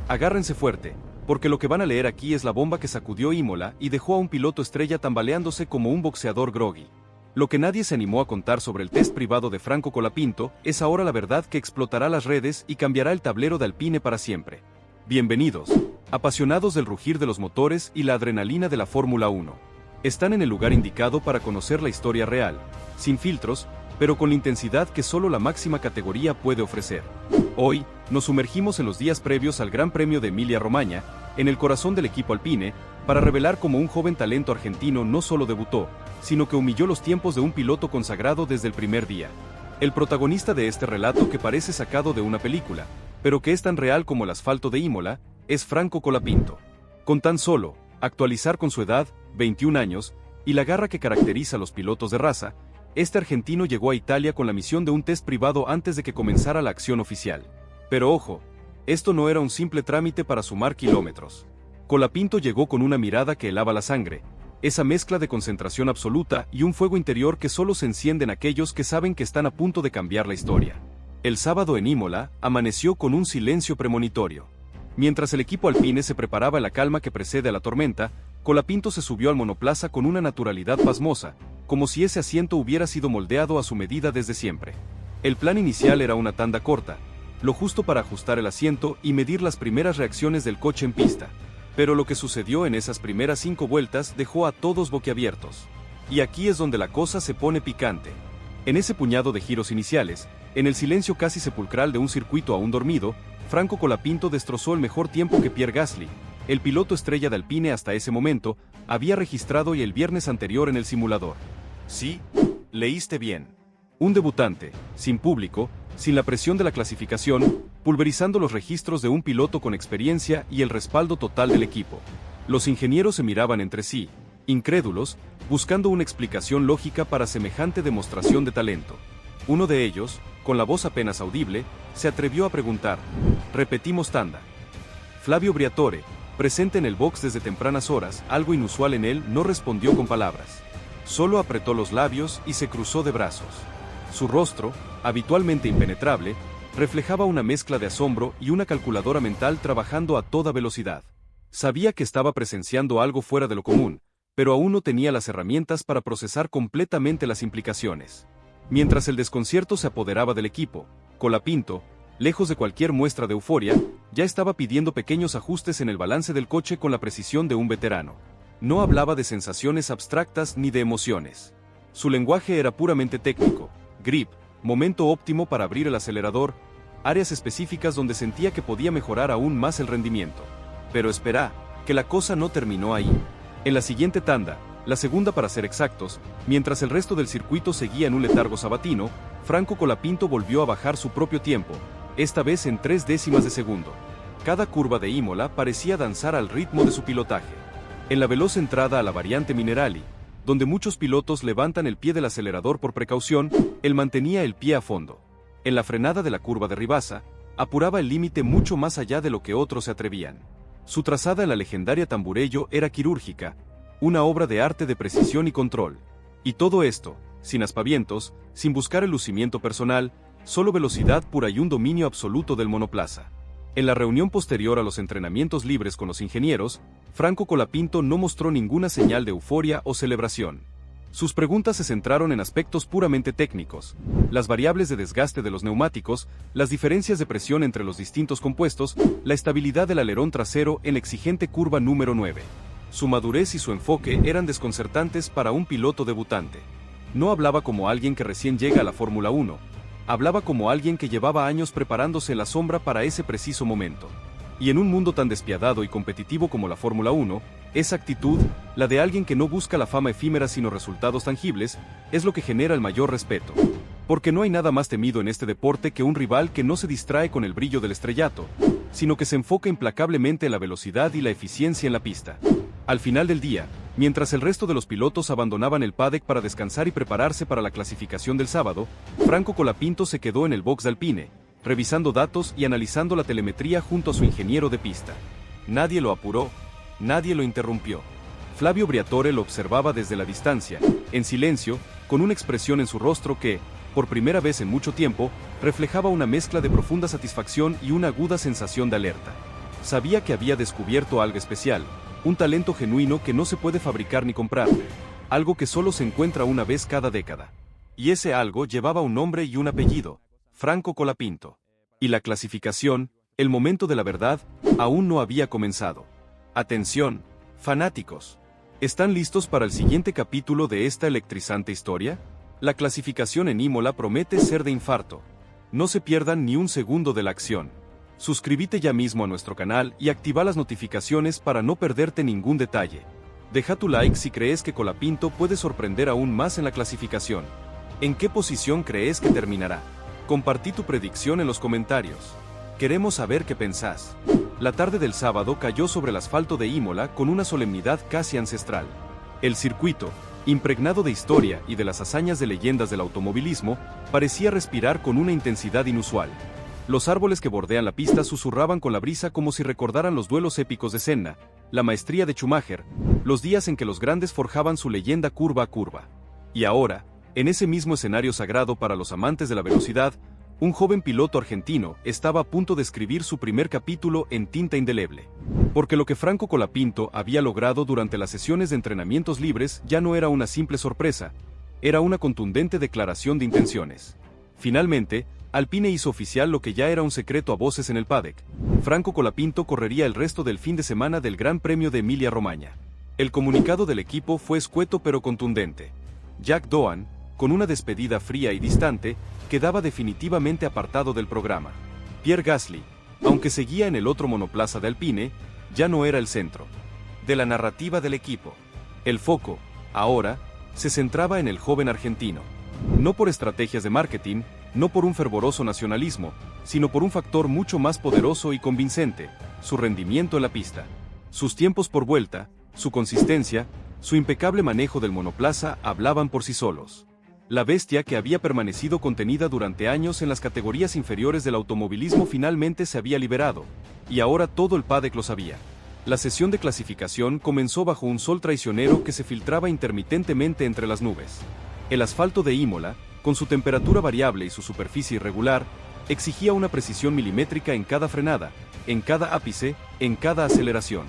Agárrense fuerte, porque lo que van a leer aquí es la bomba que sacudió Imola y dejó a un piloto estrella tambaleándose como un boxeador groggy. Lo que nadie se animó a contar sobre el test privado de Franco Colapinto es ahora la verdad que explotará las redes y cambiará el tablero de Alpine para siempre. Bienvenidos, apasionados del rugir de los motores y la adrenalina de la Fórmula 1. Están en el lugar indicado para conocer la historia real, sin filtros, pero con la intensidad que solo la máxima categoría puede ofrecer. Hoy, nos sumergimos en los días previos al Gran Premio de Emilia-Romagna, en el corazón del equipo Alpine, para revelar cómo un joven talento argentino no solo debutó, sino que humilló los tiempos de un piloto consagrado desde el primer día. El protagonista de este relato que parece sacado de una película, pero que es tan real como el asfalto de Imola, es Franco Colapinto. Con tan solo actualizar con su edad, 21 años, y la garra que caracteriza a los pilotos de raza, este argentino llegó a Italia con la misión de un test privado antes de que comenzara la acción oficial. Pero ojo, esto no era un simple trámite para sumar kilómetros. Colapinto llegó con una mirada que helaba la sangre, esa mezcla de concentración absoluta y un fuego interior que solo se enciende en aquellos que saben que están a punto de cambiar la historia. El sábado en Imola, amaneció con un silencio premonitorio. Mientras el equipo Alpine se preparaba en la calma que precede a la tormenta, Colapinto se subió al monoplaza con una naturalidad pasmosa, como si ese asiento hubiera sido moldeado a su medida desde siempre. El plan inicial era una tanda corta, lo justo para ajustar el asiento y medir las primeras reacciones del coche en pista. Pero lo que sucedió en esas primeras 5 vueltas dejó a todos boquiabiertos. Y aquí es donde la cosa se pone picante. En ese puñado de giros iniciales, en el silencio casi sepulcral de un circuito aún dormido, Franco Colapinto destrozó el mejor tiempo que Pierre Gasly, el piloto estrella de Alpine hasta ese momento, había registrado y el viernes anterior en el simulador. Sí, leíste bien. Un debutante, sin público, sin la presión de la clasificación, pulverizando los registros de un piloto con experiencia y el respaldo total del equipo. Los ingenieros se miraban entre sí, incrédulos, buscando una explicación lógica para semejante demostración de talento. Uno de ellos, con la voz apenas audible, se atrevió a preguntar: «¿Repetimos tanda?». Flavio Briatore, presente en el box desde tempranas horas, algo inusual en él, no respondió con palabras. Solo apretó los labios y se cruzó de brazos. Su rostro, habitualmente impenetrable, reflejaba una mezcla de asombro y una calculadora mental trabajando a toda velocidad. Sabía que estaba presenciando algo fuera de lo común, pero aún no tenía las herramientas para procesar completamente las implicaciones. Mientras el desconcierto se apoderaba del equipo, Colapinto, lejos de cualquier muestra de euforia, ya estaba pidiendo pequeños ajustes en el balance del coche con la precisión de un veterano. No hablaba de sensaciones abstractas ni de emociones. Su lenguaje era puramente técnico: grip, momento óptimo para abrir el acelerador, áreas específicas donde sentía que podía mejorar aún más el rendimiento. Pero espera, que la cosa no terminó ahí. En la siguiente tanda, la segunda para ser exactos, mientras el resto del circuito seguía en un letargo sabatino, Franco Colapinto volvió a bajar su propio tiempo, esta vez en 0,3 de segundo. Cada curva de Imola parecía danzar al ritmo de su pilotaje. En la veloz entrada a la variante Minerali, donde muchos pilotos levantan el pie del acelerador por precaución, él mantenía el pie a fondo. En la frenada de la curva de Ribasa, apuraba el límite mucho más allá de lo que otros se atrevían. Su trazada en la legendaria Tamburello era quirúrgica, una obra de arte de precisión y control. Y todo esto, sin aspavientos, sin buscar el lucimiento personal, solo velocidad pura y un dominio absoluto del monoplaza. En la reunión posterior a los entrenamientos libres con los ingenieros, Franco Colapinto no mostró ninguna señal de euforia o celebración. Sus preguntas se centraron en aspectos puramente técnicos: las variables de desgaste de los neumáticos, las diferencias de presión entre los distintos compuestos, la estabilidad del alerón trasero en la exigente curva número 9. Su madurez y su enfoque eran desconcertantes para un piloto debutante. No hablaba como alguien que recién llega a la Fórmula 1. Hablaba como alguien que llevaba años preparándose en la sombra para ese preciso momento. Y en un mundo tan despiadado y competitivo como la Fórmula 1, esa actitud, la de alguien que no busca la fama efímera sino resultados tangibles, es lo que genera el mayor respeto. Porque no hay nada más temido en este deporte que un rival que no se distrae con el brillo del estrellato, sino que se enfoca implacablemente en la velocidad y la eficiencia en la pista. Al final del día, mientras el resto de los pilotos abandonaban el paddock para descansar y prepararse para la clasificación del sábado, Franco Colapinto se quedó en el box de Alpine, revisando datos y analizando la telemetría junto a su ingeniero de pista. Nadie lo apuró, nadie lo interrumpió. Flavio Briatore lo observaba desde la distancia, en silencio, con una expresión en su rostro que, por primera vez en mucho tiempo, reflejaba una mezcla de profunda satisfacción y una aguda sensación de alerta. Sabía que había descubierto algo especial, un talento genuino que no se puede fabricar ni comprar, algo que solo se encuentra una vez cada década. Y ese algo llevaba un nombre y un apellido, Franco Colapinto. Y la clasificación, el momento de la verdad, aún no había comenzado. Atención, fanáticos. ¿Están listos para el siguiente capítulo de esta electrizante historia? La clasificación en Imola promete ser de infarto. No se pierdan ni un segundo de la acción. Suscríbete ya mismo a nuestro canal y activa las notificaciones para no perderte ningún detalle. Deja tu like si crees que Colapinto puede sorprender aún más en la clasificación. ¿En qué posición crees que terminará? Compartí tu predicción en los comentarios. Queremos saber qué pensás. La tarde del sábado cayó sobre el asfalto de Imola con una solemnidad casi ancestral. El circuito, impregnado de historia y de las hazañas de leyendas del automovilismo, parecía respirar con una intensidad inusual. Los árboles que bordean la pista susurraban con la brisa como si recordaran los duelos épicos de Senna, la maestría de Schumacher, los días en que los grandes forjaban su leyenda curva a curva. Y ahora, en ese mismo escenario sagrado para los amantes de la velocidad, un joven piloto argentino estaba a punto de escribir su primer capítulo en tinta indeleble. Porque lo que Franco Colapinto había logrado durante las sesiones de entrenamientos libres ya no era una simple sorpresa, era una contundente declaración de intenciones. Finalmente, Alpine hizo oficial lo que ya era un secreto a voces en el paddock. Franco Colapinto correría el resto del fin de semana del Gran Premio de Emilia-Romagna. El comunicado del equipo fue escueto pero contundente. Jack Doohan, con una despedida fría y distante, quedaba definitivamente apartado del programa. Pierre Gasly, aunque seguía en el otro monoplaza de Alpine, ya no era el centro de la narrativa del equipo. El foco, ahora, se centraba en el joven argentino. No por estrategias de marketing, no por un fervoroso nacionalismo, sino por un factor mucho más poderoso y convincente, su rendimiento en la pista. Sus tiempos por vuelta, su consistencia, su impecable manejo del monoplaza hablaban por sí solos. La bestia que había permanecido contenida durante años en las categorías inferiores del automovilismo finalmente se había liberado, y ahora todo el paddock lo sabía. La sesión de clasificación comenzó bajo un sol traicionero que se filtraba intermitentemente entre las nubes. El asfalto de Imola, con su temperatura variable y su superficie irregular, exigía una precisión milimétrica en cada frenada, en cada ápice, en cada aceleración.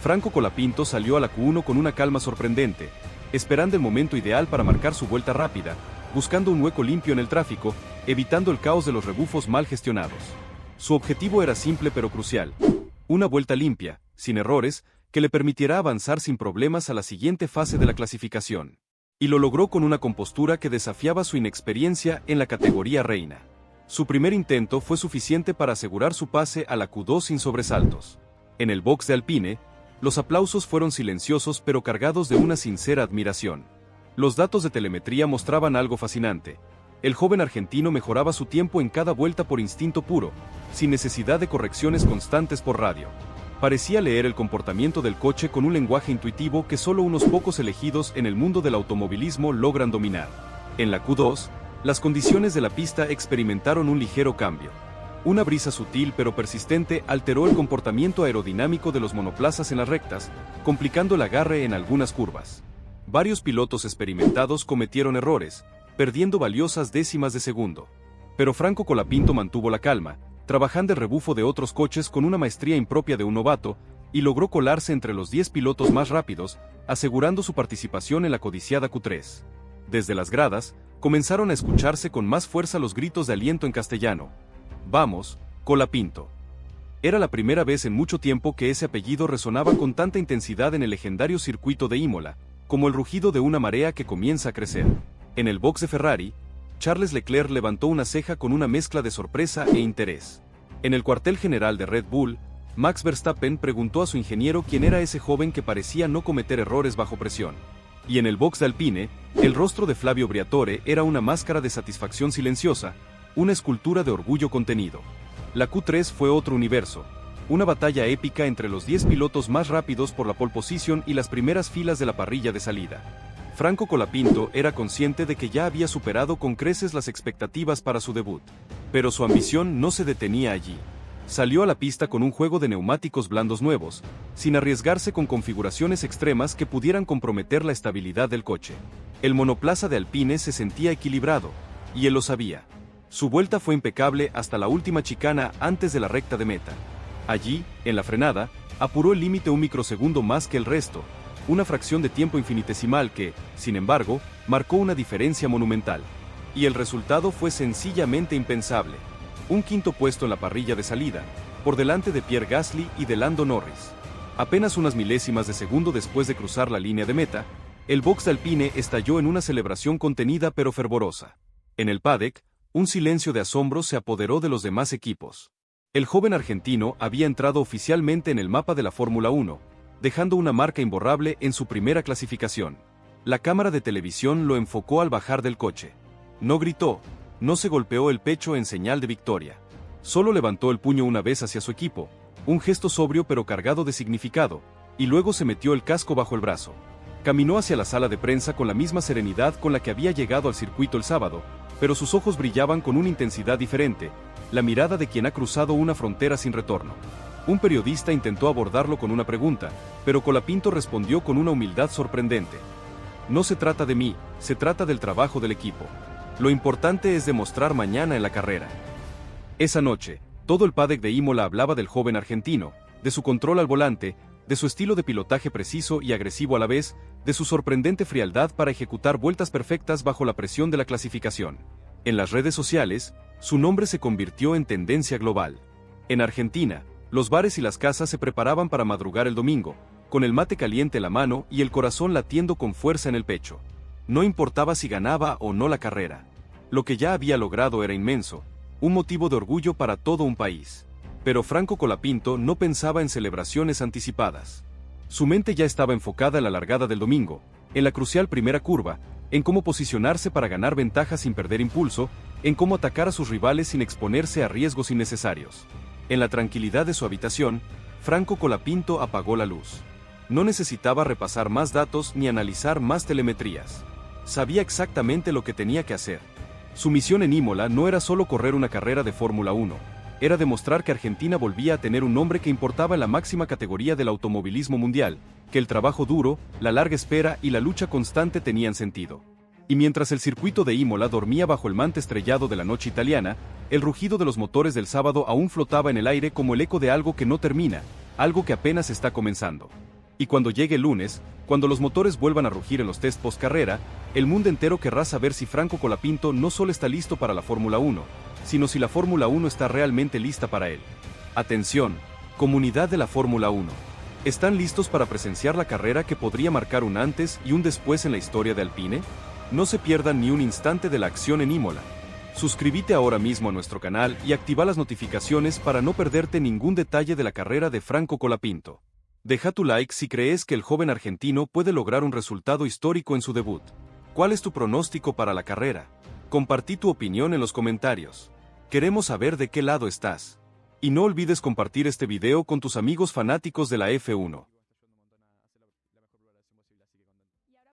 Franco Colapinto salió a la Q1 con una calma sorprendente, esperando el momento ideal para marcar su vuelta rápida, buscando un hueco limpio en el tráfico, evitando el caos de los rebufos mal gestionados. Su objetivo era simple pero crucial: una vuelta limpia, sin errores, que le permitiera avanzar sin problemas a la siguiente fase de la clasificación. Y lo logró con una compostura que desafiaba su inexperiencia en la categoría reina. Su primer intento fue suficiente para asegurar su pase a la Q2 sin sobresaltos. En el box de Alpine, los aplausos fueron silenciosos pero cargados de una sincera admiración. Los datos de telemetría mostraban algo fascinante. El joven argentino mejoraba su tiempo en cada vuelta por instinto puro, sin necesidad de correcciones constantes por radio. Parecía leer el comportamiento del coche con un lenguaje intuitivo que solo unos pocos elegidos en el mundo del automovilismo logran dominar. En la Q2, las condiciones de la pista experimentaron un ligero cambio. Una brisa sutil pero persistente alteró el comportamiento aerodinámico de los monoplazas en las rectas, complicando el agarre en algunas curvas. Varios pilotos experimentados cometieron errores, perdiendo valiosas décimas de segundo. Pero Franco Colapinto mantuvo la calma, trabajando el rebufo de otros coches con una maestría impropia de un novato, y logró colarse entre los 10 pilotos más rápidos, asegurando su participación en la codiciada Q3. Desde las gradas, comenzaron a escucharse con más fuerza los gritos de aliento en castellano. «Vamos, Colapinto». Era la primera vez en mucho tiempo que ese apellido resonaba con tanta intensidad en el legendario circuito de Imola, como el rugido de una marea que comienza a crecer. En el box de Ferrari, Charles Leclerc levantó una ceja con una mezcla de sorpresa e interés. En el cuartel general de Red Bull, Max Verstappen preguntó a su ingeniero quién era ese joven que parecía no cometer errores bajo presión. Y en el box de Alpine, el rostro de Flavio Briatore era una máscara de satisfacción silenciosa, una escultura de orgullo contenido. La Q3 fue otro universo, una batalla épica entre los 10 pilotos más rápidos por la pole position y las primeras filas de la parrilla de salida. Franco Colapinto era consciente de que ya había superado con creces las expectativas para su debut. Pero su ambición no se detenía allí. Salió a la pista con un juego de neumáticos blandos nuevos, sin arriesgarse con configuraciones extremas que pudieran comprometer la estabilidad del coche. El monoplaza de Alpine se sentía equilibrado, y él lo sabía. Su vuelta fue impecable hasta la última chicana antes de la recta de meta. Allí, en la frenada, apuró el límite un microsegundo más que el resto, una fracción de tiempo infinitesimal que, sin embargo, marcó una diferencia monumental. Y el resultado fue sencillamente impensable. Un quinto puesto en la parrilla de salida, por delante de Pierre Gasly y de Lando Norris. Apenas unas milésimas de segundo después de cruzar la línea de meta, el box de Alpine estalló en una celebración contenida pero fervorosa. En el paddock, un silencio de asombro se apoderó de los demás equipos. El joven argentino había entrado oficialmente en el mapa de la Fórmula 1, dejando una marca imborrable en su primera clasificación. La cámara de televisión lo enfocó al bajar del coche. No gritó, no se golpeó el pecho en señal de victoria. Solo levantó el puño una vez hacia su equipo, un gesto sobrio pero cargado de significado, y luego se metió el casco bajo el brazo. Caminó hacia la sala de prensa con la misma serenidad con la que había llegado al circuito el sábado, pero sus ojos brillaban con una intensidad diferente, la mirada de quien ha cruzado una frontera sin retorno. Un periodista intentó abordarlo con una pregunta, pero Colapinto respondió con una humildad sorprendente. No se trata de mí, se trata del trabajo del equipo. Lo importante es demostrar mañana en la carrera. Esa noche, todo el paddock de Imola hablaba del joven argentino, de su control al volante, de su estilo de pilotaje preciso y agresivo a la vez, de su sorprendente frialdad para ejecutar vueltas perfectas bajo la presión de la clasificación. En las redes sociales, su nombre se convirtió en tendencia global. En Argentina, los bares y las casas se preparaban para madrugar el domingo, con el mate caliente en la mano y el corazón latiendo con fuerza en el pecho. No importaba si ganaba o no la carrera. Lo que ya había logrado era inmenso, un motivo de orgullo para todo un país. Pero Franco Colapinto no pensaba en celebraciones anticipadas. Su mente ya estaba enfocada en la largada del domingo, en la crucial primera curva, en cómo posicionarse para ganar ventaja sin perder impulso, en cómo atacar a sus rivales sin exponerse a riesgos innecesarios. En la tranquilidad de su habitación, Franco Colapinto apagó la luz. No necesitaba repasar más datos ni analizar más telemetrías. Sabía exactamente lo que tenía que hacer. Su misión en Imola no era solo correr una carrera de Fórmula 1, era demostrar que Argentina volvía a tener un nombre que importaba en la máxima categoría del automovilismo mundial, que el trabajo duro, la larga espera y la lucha constante tenían sentido. Y mientras el circuito de Imola dormía bajo el manto estrellado de la noche italiana, el rugido de los motores del sábado aún flotaba en el aire como el eco de algo que no termina, algo que apenas está comenzando. Y cuando llegue el lunes, cuando los motores vuelvan a rugir en los test post-carrera, el mundo entero querrá saber si Franco Colapinto no solo está listo para la Fórmula 1, sino si la Fórmula 1 está realmente lista para él. Atención, comunidad de la Fórmula 1. ¿Están listos para presenciar la carrera que podría marcar un antes y un después en la historia de Alpine? No se pierdan ni un instante de la acción en Imola. Suscríbete ahora mismo a nuestro canal y activa las notificaciones para no perderte ningún detalle de la carrera de Franco Colapinto. Deja tu like si crees que el joven argentino puede lograr un resultado histórico en su debut. ¿Cuál es tu pronóstico para la carrera? Compartí tu opinión en los comentarios. Queremos saber de qué lado estás. Y no olvides compartir este video con tus amigos fanáticos de la F1.